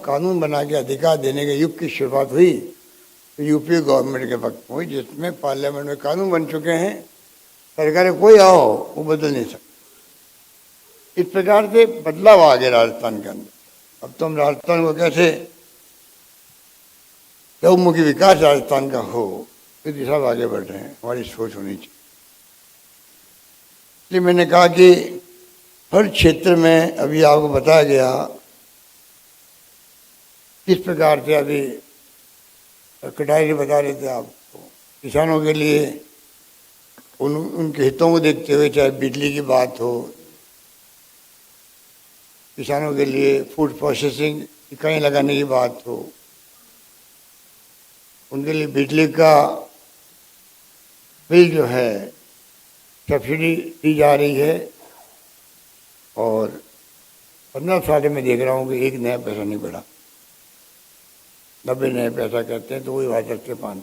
कानून बना के अधिकार देने के युग की शुरुआत हुई तो यूपी गवर्नमेंट के वक्त हुई, जिसमें पार्लियामेंट में कानून बन चुके हैं, सरकारें कोई आओ वो बदल नहीं सकती। इस प्रकार से बदलाव आ गया राजस्थान के अंदर। अब तो हम राजस्थान को कैसे बहुमुखी विकास राजस्थान का हो इस दिशा में आगे बढ़ रहे हैं, हमारी सोच होनी चाहिए। इसलिए मैंने कहा कि हर क्षेत्र में अभी आपको बताया गया किस प्रकार से, अभी कटाई बता रहे थे आपको, किसानों के लिए उनके हितों को देखते हुए चाहे बिजली की बात हो, किसानों के लिए फूड प्रोसेसिंग इकाई लगाने की बात हो, उनके लिए बिजली का बिल जो है सब्सिडी दी जा रही है, और 15 साल में देख रहा हूँ कि एक नया पैसा नहीं बढ़ा। 90 नए पैसा कहते हैं तो वही बात रखते 5।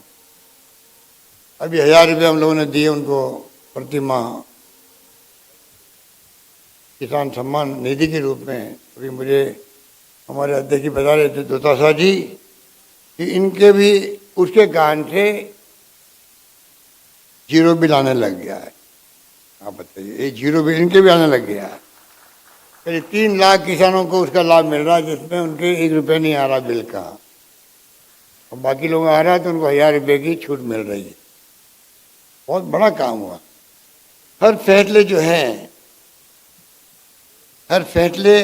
अभी 1000 रुपये हम लोगों ने दिए उनको प्रति माह किसान सम्मान निधि के रूप में। अभी मुझे हमारे अध्यक्ष जी बता रहे थे दोतासा जी कि इनके भी उसके कारण से जीरो बिल आने लग गया है। आप बताइए, ये जीरो बिल इनके भी आने लग गया है। करीब 3 लाख किसानों को उसका लाभ मिल रहा है, जिसमें उनके 1 रुपये नहीं आ रहा बिल का, और बाकी लोग आ रहा है तो उनको 1000 रुपये की छूट मिल रही है। बहुत बड़ा काम हुआ। हर फैसले जो हैं, हर फैसले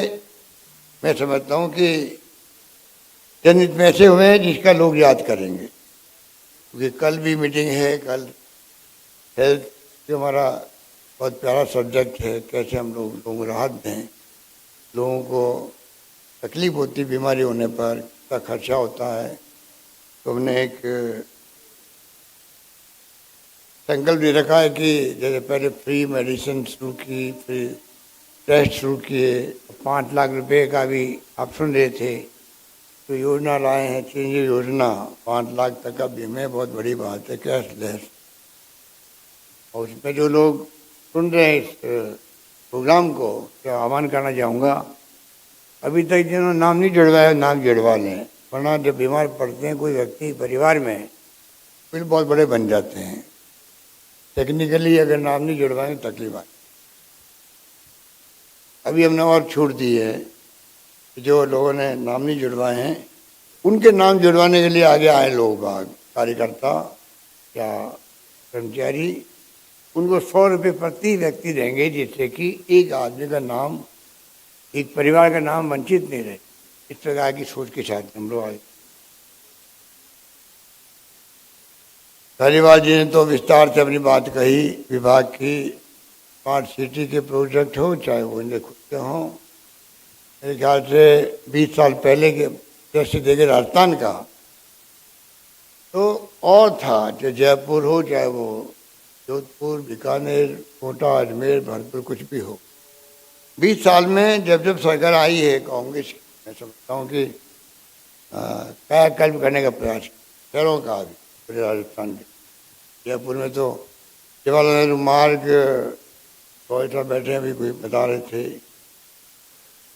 मैं समझता हूँ कि जनहित में ऐसे हुए हैं जिसका लोग याद करेंगे। क्योंकि कल भी मीटिंग है, कल हेल्थ जो हमारा बहुत प्यारा सब्जेक्ट है, कैसे हम लोगों को राहत दें। लोगों को तकलीफ होती बीमारी होने पर, कितना खर्चा होता है। तो हमने एक संकल्प ले रखा है कि जैसे पहले फ्री मेडिसिन शुरू की, फ्री टेस्ट शुरू किए, 5 लाख रुपए का भी ऑप्शन दे थे, तो योजना लाए हैं चिरंजीवी योजना, 5 लाख तक का बीमा, बहुत बड़ी बात है, कैशलेस। और उसमें जो लोग सुन रहे हैं इस प्रोग्राम को, क्या आह्वान करना चाहूँगा, अभी तक जिन्होंने नाम नहीं जुड़वाया नाम जुड़वा लें, वरना जब बीमार पड़ते हैं कोई व्यक्ति परिवार में, बिल बहुत बड़े बन जाते हैं। टेक्निकली अगर नाम नहीं जुड़वाएं तकलीफ आए। अभी हमने और छूट दी है, जो लोगों ने नाम नहीं जुड़वाए हैं उनके नाम जुड़वाने के लिए आगे आए लोग, कार्यकर्ता या कर्मचारी, उनको 100 रुपये प्रति व्यक्ति देंगे, जिससे कि एक आदमी का नाम, एक परिवार का नाम वंचित नहीं रहे। इस प्रकार की सोच के साथ हम लोग आए। धारीवाल जी ने तो विस्तार से अपनी बात कही। विभाग की स्मार्ट सिटी के प्रोजेक्ट हो, चाहे वो इनके खुद के हों, मेरे ख्याल से 20 साल पहले के जैसे देखे राजस्थान का तो और था, चाहे जयपुर हो, चाहे वो जोधपुर, बीकानेर, कोटा, अजमेर, भरतपुर, कुछ भी हो। 20 साल में जब जब सरकार आई है कांग्रेस, मैं समझता हूँ कि कायाकल्प करने का प्रयास शहरों का भी, पूरे राजस्थान के। जयपुर में तो जवाहरलाल नेहरू मार्ग, गोयटा बैठे अभी कोई बता रहे थे,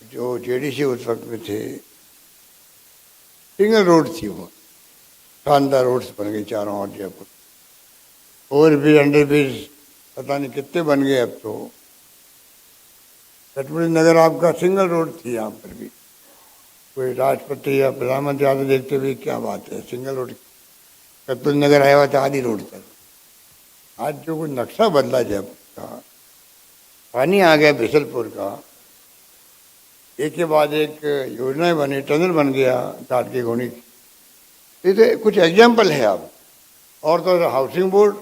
जो जेडीसी उस वक्त में थे, सिंगल रोड थी, वो शानदार रोड्स बन गई चारों ओर Jaipur. Over bridge, under bridge पता नहीं कितने बन गए अब तो। कटपुरी नगर आपका सिंगल रोड थी, यहाँ पर भी कोई राष्ट्रपति या प्रधानमंत्री आते देखते हुए क्या बात है, सिंगल रोड। कटपुरी नगर आया हुआ था आधी रोड तक। आज जो कोई नक्शा बदला जयपुर का, पानी आ गया बिसलपुर का, एक के बाद एक योजनाएं बनी, टनल बन गया घाट की घोनी की। ये तो कुछ एग्जाम्पल है। अब और तो हाउसिंग बोर्ड,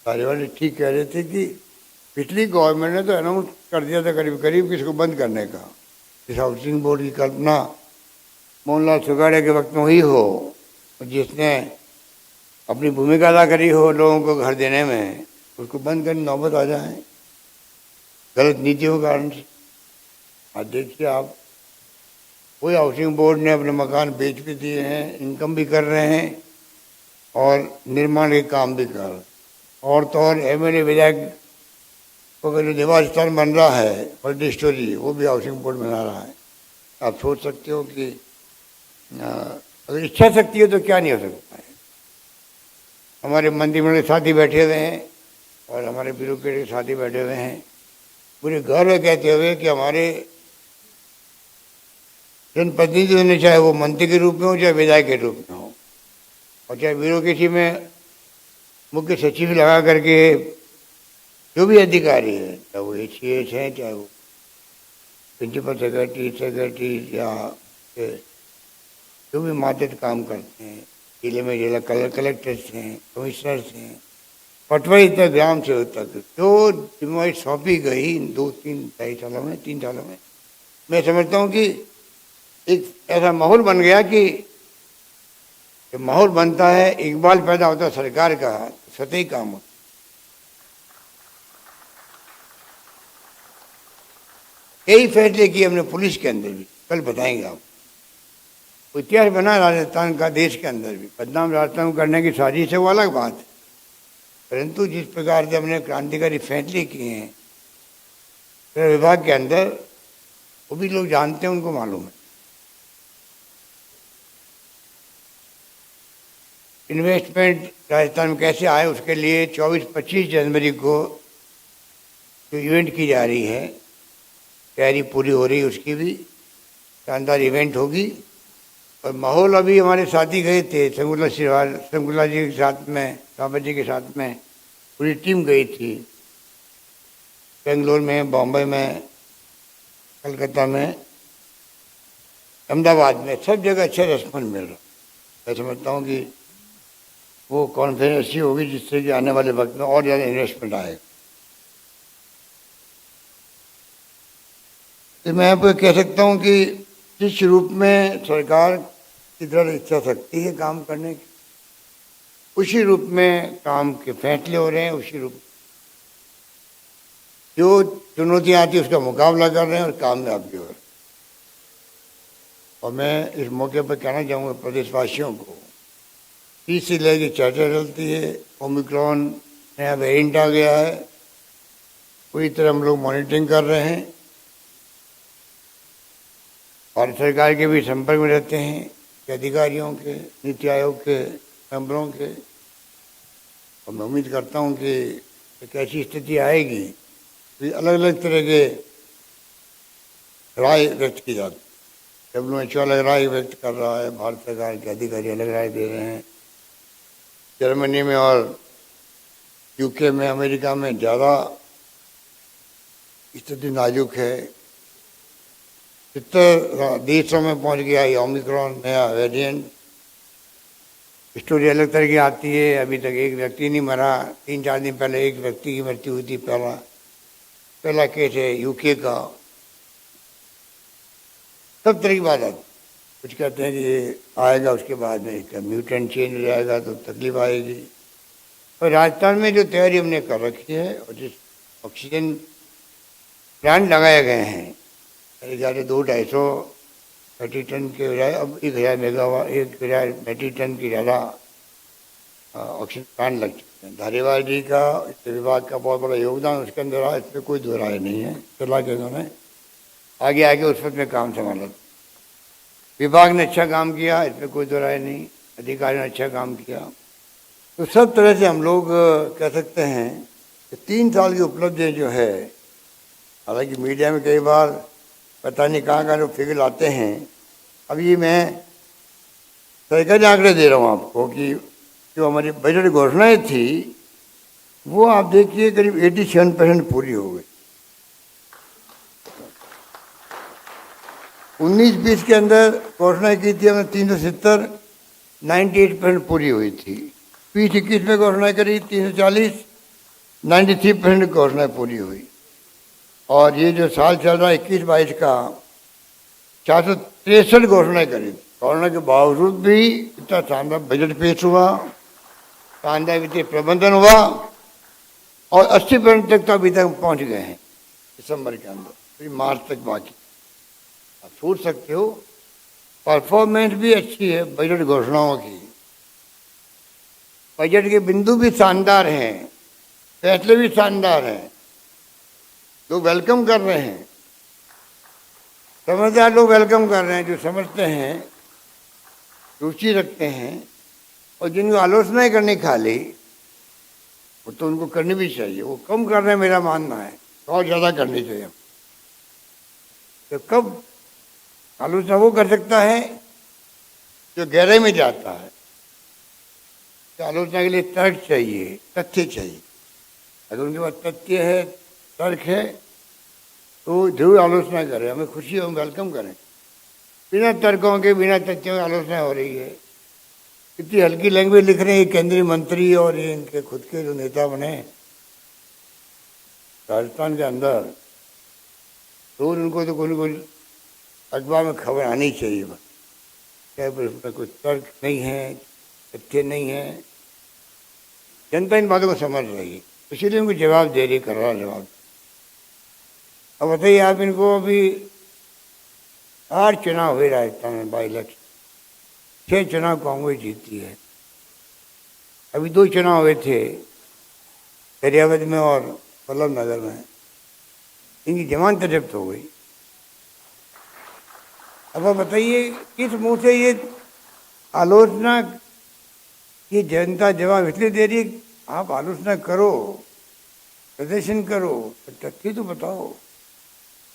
धारीवाल ठीक कह रहे थे कि पिछली गवर्नमेंट ने तो अनाउंस कर दिया था करीब करीब किसको बंद करने का। इस हाउसिंग बोर्ड की कल्पना मोहनलाल सुगाड़िया के वक्त में हुई हो, जिसने अपनी भूमिका अदा करी हो लोगों को घर देने में, उसको बंद करने नौबत आ जाए गलत नीतियों के कारण से। आज देखिए आप, कोई हाउसिंग बोर्ड ने अपने मकान बेच भी दिए हैं, इनकम भी कर रहे हैं और निर्माण के काम भी कर रहे हैं। और तो और एमएलए विधायक को जो निवास स्थान बन रहा है, मल्टी स्टोरी, वो भी हाउसिंग बोर्ड बना रहा है। आप सोच सकते हो कि अगर इच्छा शक्ति हो तो क्या नहीं हो सकता है। हमारे मंत्रिमंडल साथी बैठे हुए हैं और हमारे ब्यूरोक्रेट के साथी बैठे हुए हैं, पूरे गर्व कहते हुए कि हमारे जनप्रतिनिधि होने, चाहे वो मंत्री के रूप में हो चाहे विधायक के रूप में हो, और चाहे ब्यूरोक्रेसी में मुख्य सचिव लगा करके जो भी अधिकारी है, चाहे वो HCS है, चाहे वो प्रिंसिपल सेक्रेटरी या जो भी मातहत काम करते हैं, जिले में जिला कलेक्टर्स हैं, कमिश्नर्स हैं, पटवारी तक, ग्राम सेवक तक, जो जिम्मेवारी सौंपी गई इन 2-3 सालों में, 3 सालों में, मैं समझता हूँ कि एक ऐसा माहौल बन गया कि जब माहौल बनता है, इकबाल पैदा होता है सरकार का, तो सतही काम होता है। कई फैसले किए हमने पुलिस के अंदर भी, कल बताएंगे आप। इतिहास बना राजस्थान का, देश के अंदर भी बदनाम राजस्थान करने की साजिश है, वो अलग बात है, परंतु जिस प्रकार से हमने क्रांतिकारी फैसले किए हैं विभाग के अंदर, वो भी लोग जानते हैं, उनको मालूम है। इन्वेस्टमेंट राजस्थान में कैसे आए, उसके लिए 24-25 जनवरी को जो इवेंट की जा रही है, तैयारी पूरी हो रही है, उसकी भी शानदार इवेंट होगी। और माहौल, अभी हमारे साथी गए थे, संगुला जी के साथ में, साबर जी के साथ में पूरी टीम गई थी, बेंगलोर में, बॉम्बे में, कलकत्ता में, अहमदाबाद में, सब जगह अच्छा रेस्पॉन्स मिल रहा। मैं समझता हूँ कि वो कॉन्फ्रेंस अच्छी होगी जिससे कि आने वाले वक्त में और ज़्यादा इन्वेस्टमेंट आएगा। तो मैं आपको कह सकता हूँ कि जिस रूप में सरकार की दृढ़ इच्छा शक्ति है काम करने की, उसी रूप में काम के फैसले हो रहे हैं, उसी रूप जो चुनौतियाँ आती है उसका मुकाबला कर रहे हैं और कामयाब भी हो रहे हैं। और मैं इस मौके पर कहना चाहूँगा प्रदेशवासियों को, तीसरी लहर की चर्चा चलती है, ओमिक्रॉन नया वेरिएंट आ गया है, पूरी तरह हम लोग मॉनिटरिंग कर रहे हैं, भारत सरकार के भी संपर्क में रहते हैं, के अधिकारियों के, नीति आयोग के मेंबरों के। और मैं उम्मीद करता हूं कि एक ऐसी स्थिति आएगी तो अलग अलग तरह के राय व्यक्त की जाती है। WHO अलग राय व्यक्त कर रहा है, भारत सरकार के अधिकारी अलग राय दे रहे हैं। जर्मनी में और UK में, अमेरिका में ज़्यादा स्थिति नाजुक है। 70 देशों में पहुंच गया ये ओमिक्रॉन नया वेरिएंट। स्टोरी अलग तरह की आती है। अभी तक एक व्यक्ति नहीं मरा, 3-4 दिन पहले एक व्यक्ति की मृत्यु हुई थी। पहला केस है UK का। सब तरह की बात आती, कुछ कहते हैं कि ये आएगा उसके बाद में इसका म्यूटेंट चेंज हो जाएगा तो तकलीफ आएगी। और राजस्थान में जो तैयारी हमने कर रखी है और जिस ऑक्सीजन प्लांट लगाए गए हैं, पहले ज़्यादा 200-250 मेट्रिक टन के बजाय अब 1000 मेट्रिक टन की ज़्यादा ऑक्सीजन प्लांट लग चुके हैं। धारीवाल जी का, इस विभाग का बहुत बड़ा योगदान उसके अंदर रहा, इसमें कोई दो राय नहीं है। चला के उन्होंने आगे उस पर में काम संभाला। विभाग ने अच्छा काम किया, इसमें कोई दो राय नहीं। अधिकारियों ने अच्छा काम किया। तो सब तरह से हम लोग कह सकते हैं कि 3 साल की उपलब्धियाँ जो है, हालांकि मीडिया में कई बार पता नहीं कहाँ लोग फिगर लाते हैं। अभी मैं सरकारी आंकड़े दे रहा हूँ आपको कि जो हमारी बजट घोषणाएँ थी वो आप देखिए करीब 87% पूरी हो गई। 19-20 के अंदर घोषणा की थी हमने 370, 98% पूरी हुई थी। 20-21 में घोषणा करी 340, 93% घोषणा पूरी हुई। और ये जो साल चल रहा है 21-22 का, 463 घोषणाएं करी। कोरोना के बावजूद भी इतना शानदार बजट पेश हुआ, शानदार वित्तीय प्रबंधन हुआ और 80% तक तो अभी तक पहुंच गए हैं दिसंबर के अंदर, फिर मार्च तक बाकी। आप सोच सकते हो परफॉर्मेंस भी अच्छी है बजट घोषणाओं की। बजट के बिंदु भी शानदार हैं, फैसले भी शानदार हैं, लोग वेलकम कर रहे हैं। समझदार लोग वेलकम कर रहे हैं, जो समझते हैं, रुचि रखते हैं, और जिनको आलोचनाएं करनी खाली, वो तो उनको करनी भी चाहिए। वो कम कर रहे हैं मेरा मानना है, और ज़्यादा करनी चाहिए। तो कब आलोचना वो कर सकता है जो गहराई में जाता है। तो आलोचना के लिए तर्क चाहिए, तथ्य चाहिए। अगर उनके पास तथ्य है, तर्क है, तो जरूर आलोचना करें, हमें खुशी हो, वेलकम करें। बिना तर्कों के, बिना तथ्यों की आलोचना हो रही है। इतनी हल्की लैंग्वेज लिख रहे हैं ये केंद्रीय मंत्री और ये इनके खुद के जो नेता बने राजस्थान के अंदर, तो उनको तो कोई अखबार में खबर आनी चाहिए। बस क्या उसमें कोई तर्क नहीं है, तथ्य नहीं है। जनता इन बातों को समझ रही है, इसीलिए उनको जवाब दे रही, कर रहा जवाब। अब बताइए आप इनको, अभी 8 चुनाव हुए राजस्थान में, बाई इलेक्शन, 6 चुनाव कांग्रेस जीती है। अभी 2 चुनाव हुए थे, दरियावद में और वल्लभ नगर में, इनकी जमानत जब्त हो गई। अब आप बताइए किस मुंह से ये आलोचना, ये जनता जवाब इसलिए दे रही है। आप आलोचना करो, प्रदर्शन करो, तथ्य तो बताओ,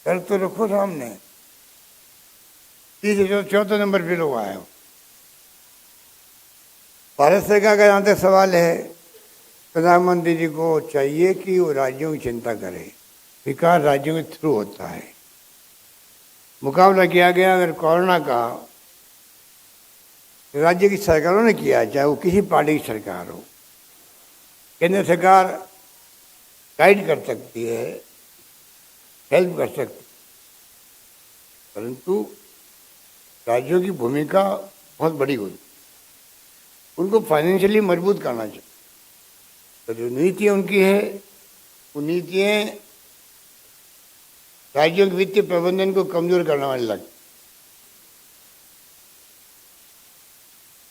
डर तो रखो सामने। 3-4 नंबर पे लोग आए हो। भारत सरकार का जहाँ तक सवाल है, प्रधानमंत्री जी को चाहिए कि वो राज्यों की चिंता करे। विकास राज्यों के थ्रू होता है। मुकाबला किया गया अगर कोरोना का, राज्य की सरकारों ने किया, चाहे वो किसी पार्टी की सरकार हो। केंद्र सरकार गाइड कर सकती है, हेल्प कर सकती है, परंतु राज्यों की भूमिका बहुत बड़ी होती है। उनको फाइनेंशियली मजबूत करना चाहिए। तो जो नीतियाँ उनकी है, वो नीतियाँ राज्यों के वित्तीय प्रबंधन को कमजोर करने वाली लगती।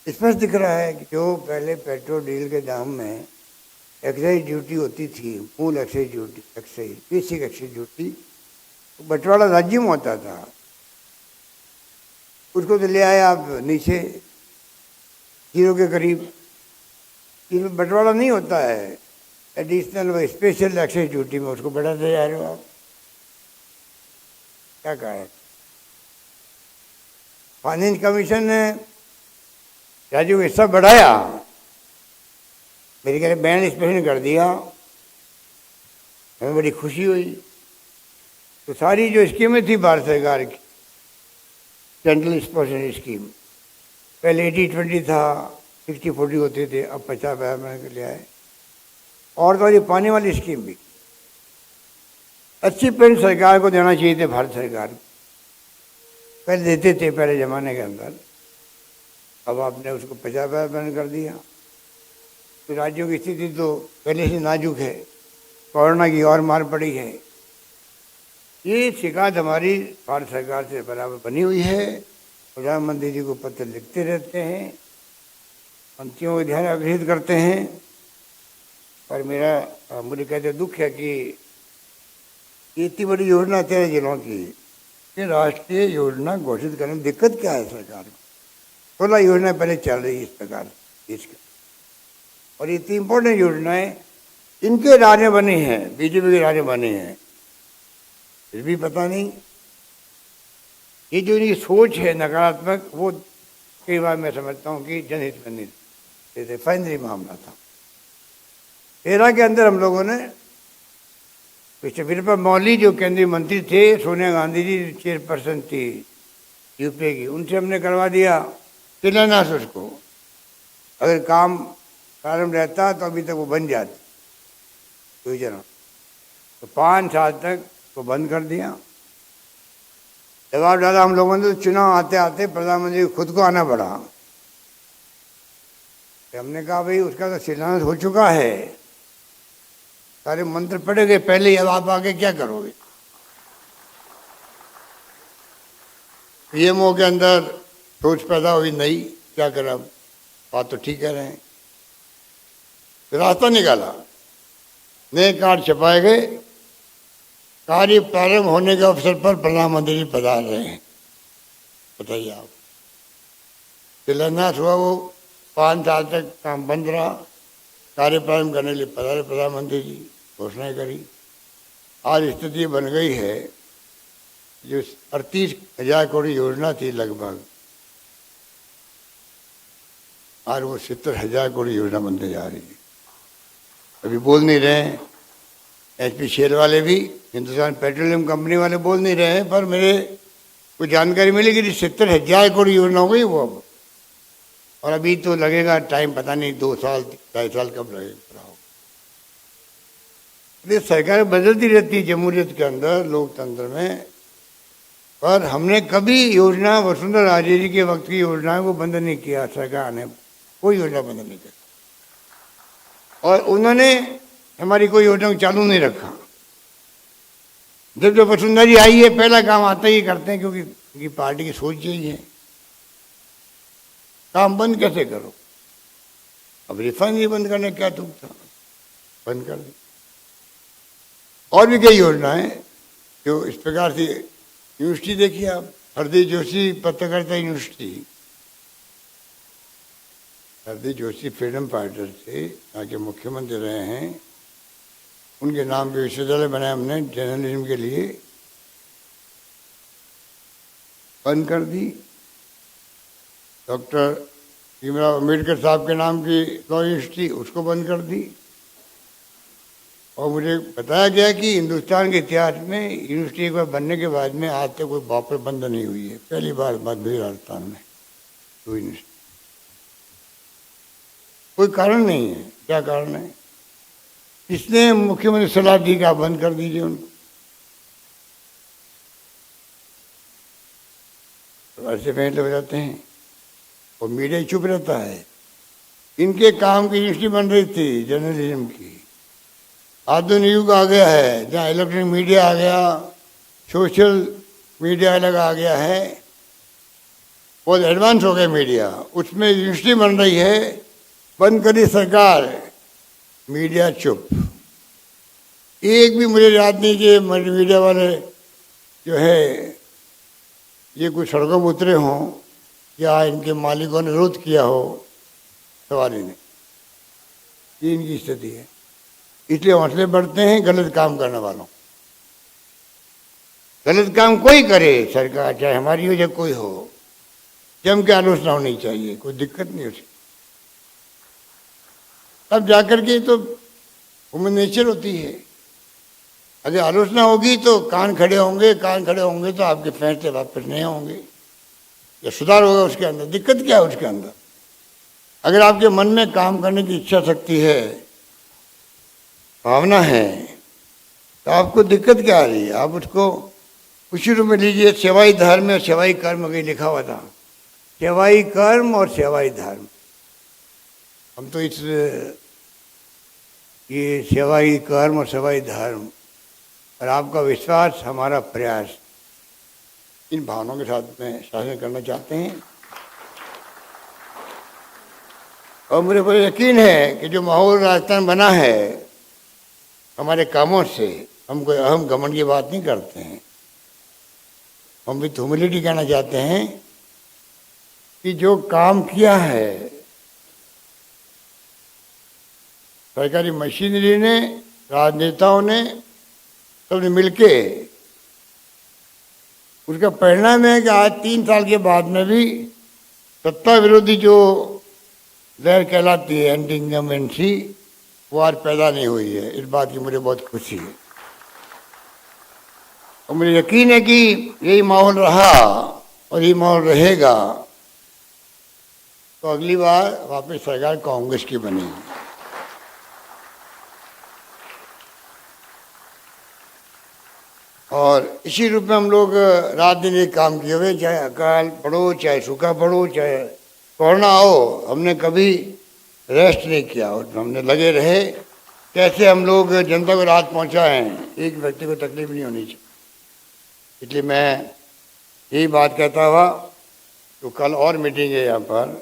स्पष्ट दिख रहा है कि जो पहले पेट्रोल डीजल के दाम में एक्साइज ड्यूटी होती थी, मूल excise duty, excise basic excise duty, तो बंटवारा राज्य में होता था। उसको तो ले आए आप नीचे 0 के करीब। इसमें बंटवारा नहीं होता है, एडिशनल व स्पेशल एक्साइज ड्यूटी में उसको बढ़ाते जा रहे हो आप। क्या कारण? फाइनेंस कमीशन ने राज्यों को हिस्सा बढ़ाया, मेरे ख्याल 42% कर दिया, हमें बड़ी खुशी हुई। तो सारी जो स्कीमें थी भारत सरकार की, सेंट्रल स्पोर्शन स्कीम, पहले 80-20 था, 60-40 होते थे, अब 50-50 के लिए आए। और तो ये पानी वाली स्कीम भी 80% सरकार को देना चाहिए थे, भारत सरकार को पहले देते थे पहले ज़माने के अंदर। अब आपने उसको 50% कर दिया। तो राज्यों की स्थिति तो पहले से नाजुक है, कोरोना की और मार पड़ी है। ये शिकायत हमारी भारत सरकार से बराबर बनी हुई है। प्रधानमंत्री जी को पत्र लिखते रहते हैं, मंत्रियों को ध्यान आकर्षित करते हैं। और मुझे कहते दुख है कि ये इतनी बड़ी योजना 13 जिलों की, ये राष्ट्रीय योजना घोषित करने में दिक्कत क्या है सरकार को? 16 योजना पहले चल रही है इस प्रकार देश के, और ये इतनी इम्पोर्टेंट योजनाएं इनके राज में बनी हैं, बीजेपी के राज में बनी हैं, फिर भी पता नहीं। ये जो इनकी सोच है नकारात्मक, वो कई बार मैं समझता हूँ कि जनहित में नहीं। जैसे फाइनली मामला था 13 के अंदर, हम लोगों ने विश्वविद्या मौली जो केंद्रीय मंत्री थे, सोनिया गांधी जी चेयरपर्सन थी यूपीए की, उनसे हमने करवा दिया शिलान्यास उसको। अगर काम प्रारंभ रहता तो अभी तक वो बन जाती योजना। तो 5 साल तक वो बंद कर दिया। दबाव डाला हम लोगों ने, तो चुनाव आते आते प्रधानमंत्री को खुद को आना पड़ा। तो हमने कहा भाई उसका तो शिलान्यास हो चुका है, सारे मंत्र पढ़े गए पहले ही, अब आप आगे क्या करोगे? पीएमओ के अंदर सोच पैदा हुई नहीं, क्या करा, बात तो ठीक कह रहे हैं। रास्ता निकाला, नए कार्ड छपाए गए, कार्य प्रारंभ होने के अवसर पर प्रधानमंत्री जी पधार रहे हैं। बताइए आप, शिलान्यास हुआ, वो 5 साल तक काम बंद रहा, कार्य प्रारंभ करने के लिए पधारे प्रधानमंत्री जी, घोषणाएं करी। आज स्थिति बन गई है, जो 38,000 करोड़ योजना थी लगभग, आज वो 70,000 करोड़ योजना बनने जा रही है। अभी बोल नहीं रहे हैं, HP शेल वाले भी, हिंदुस्तान पेट्रोलियम कंपनी वाले बोल नहीं रहे हैं, पर मेरे को जानकारी मिली कि 70,000 करोड़ योजना हो गई वो अब। और अभी तो लगेगा टाइम, पता नहीं 2 साल 2.5 साल कब लगेगा। ये सरकार बदलती रहती है जमहूरियत के अंदर, लोकतंत्र में, पर हमने कभी योजना वसुंधरा राजे जी के वक्त की योजनाओं को बंद नहीं किया। सरकार ने कोई योजना बंद नहीं की और उन्होंने हमारी कोई योजना चालू नहीं रखा। जब वसुंधरा जी आई है, पहला काम आता ही करते हैं, क्योंकि उनकी पार्टी की सोच यही है, काम बंद कैसे करो। अब रिफाइनरी बंद करने क्या तुक था, बंद कर दी। और भी कई योजनाएं जो इस प्रकार से, यूनिवर्सिटी देखिए आप, हरदीप जोशी पत्रकारिता university, Hardeep Joshi freedom fighter थे, यहाँ के मुख्यमंत्री रहे हैं, उनके नाम पे विश्वविद्यालय बनाया हमने जर्नलिज्म के लिए, बंद कर दी। डॉक्टर भीमराव अम्बेडकर साहब के नाम की लॉ यूनिवर्सिटी, उसको बंद कर दी। और मुझे बताया गया कि हिंदुस्तान के इतिहास में यूनिवर्सिटी एक बार बनने के बाद में आज तक कोई वापस बंद नहीं हुई है, पहली बार बंद हुई राजस्थान में दो यूनिवर्सिटी। कोई कारण नहीं है, क्या कारण है? इसने मुख्यमंत्री सलाह दी कि आप बंद कर दीजिए उनको, तो ऐसे फैसले हो जाते हैं और मीडिया चुप रहता है। इनके काम की यूनिवर्सिटी बन रही थी जर्नलिज्म की। आधुनिक युग आ गया है, जहाँ इलेक्ट्रॉनिक मीडिया आ गया, सोशल मीडिया अलग आ गया है, बहुत एडवांस हो गया मीडिया, उसमें यूनिवर्सिटी बन रही है, बंद करी सरकार, मीडिया चुप। एक भी मुझे याद नहीं कि मीडिया वाले जो है ये कुछ सड़कों पर उतरे हों या इनके मालिकों ने विरोध किया हो, सवाल ही नहीं। ये इनकी स्थिति है, इसलिए हौसले बढ़ते हैं गलत काम करने वालों। गलत काम कोई करे, सरकार चाहे हमारी हो चाहे कोई हो, जम के आलोचना होनी चाहिए, कोई दिक्कत नहीं उसकी। तब जाकर के तो ह्यूमन नेचर होती है। अगर आलोचना होगी तो कान खड़े होंगे, कान खड़े होंगे तो आपके फैसले वापस नहीं होंगे या सुधार होगा उसके अंदर। दिक्कत क्या है उसके अंदर? अगर आपके मन में काम करने की इच्छा शक्ति है, भावना है, तो आपको दिक्कत क्या आ रही है? आप उसको उसी रूप में लीजिए। सेवाई धर्म और सेवाई कर्म कहीं लिखा हुआ था, सेवाई कर्म और सेवाई धर्म। हम तो इस ये सेवाई कर्म और सेवाई धर्म और आपका विश्वास, हमारा प्रयास, इन भावनाओं के साथ में शासन करना चाहते हैं। और मुझे बड़ा यकीन है कि जो माहौल राजस्थान बना है हमारे कामों से, हम कोई अहम घमंड की बात नहीं करते हैं, हम भी ह्यूमिलिटी कहना चाहते हैं कि जो काम किया है सरकारी मशीनरी ने, राजनेताओं ने, सबने मिलके, उसका परिणाम है कि आज 3 साल के बाद में भी सत्ता विरोधी जो लहर कहलाती है, एंटी इनकम्बेंसी, वो आज पैदा नहीं हुई है। इस बात की मुझे बहुत खुशी है और मुझे यकीन है कि यही माहौल रहा और यही माहौल रहेगा तो अगली बार वापस सरकार कांग्रेस की बनेगी। और इसी रूप में हम लोग रात दिन एक काम किए हुए, चाहे अकाल पड़ो, चाहे सूखा पड़ो, चाहे कोरोना हो, हमने कभी रेस्ट नहीं किया और हमने लगे रहे कैसे हम लोग जनता को राहत पहुंचाएं, एक व्यक्ति को तकलीफ नहीं होनी चाहिए। इसलिए मैं यही बात कहता हुआ, तो कल और मीटिंग है यहाँ पर,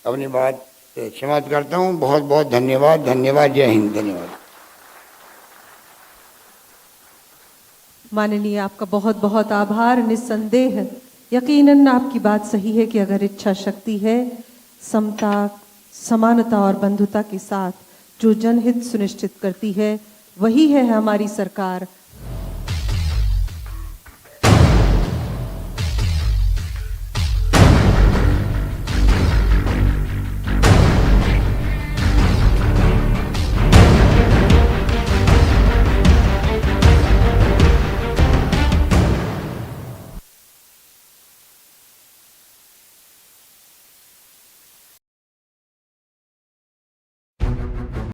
अपनी बात समाप्त करता हूँ। बहुत बहुत धन्यवाद। धन्यवाद। जय हिंद। धन्यवाद। माननीय, आपका बहुत बहुत आभार। निस्संदेह यकीनन आपकी बात सही है कि अगर इच्छा शक्ति है, समता, समानता और बंधुता के साथ जो जनहित सुनिश्चित करती है, वही है हमारी सरकार।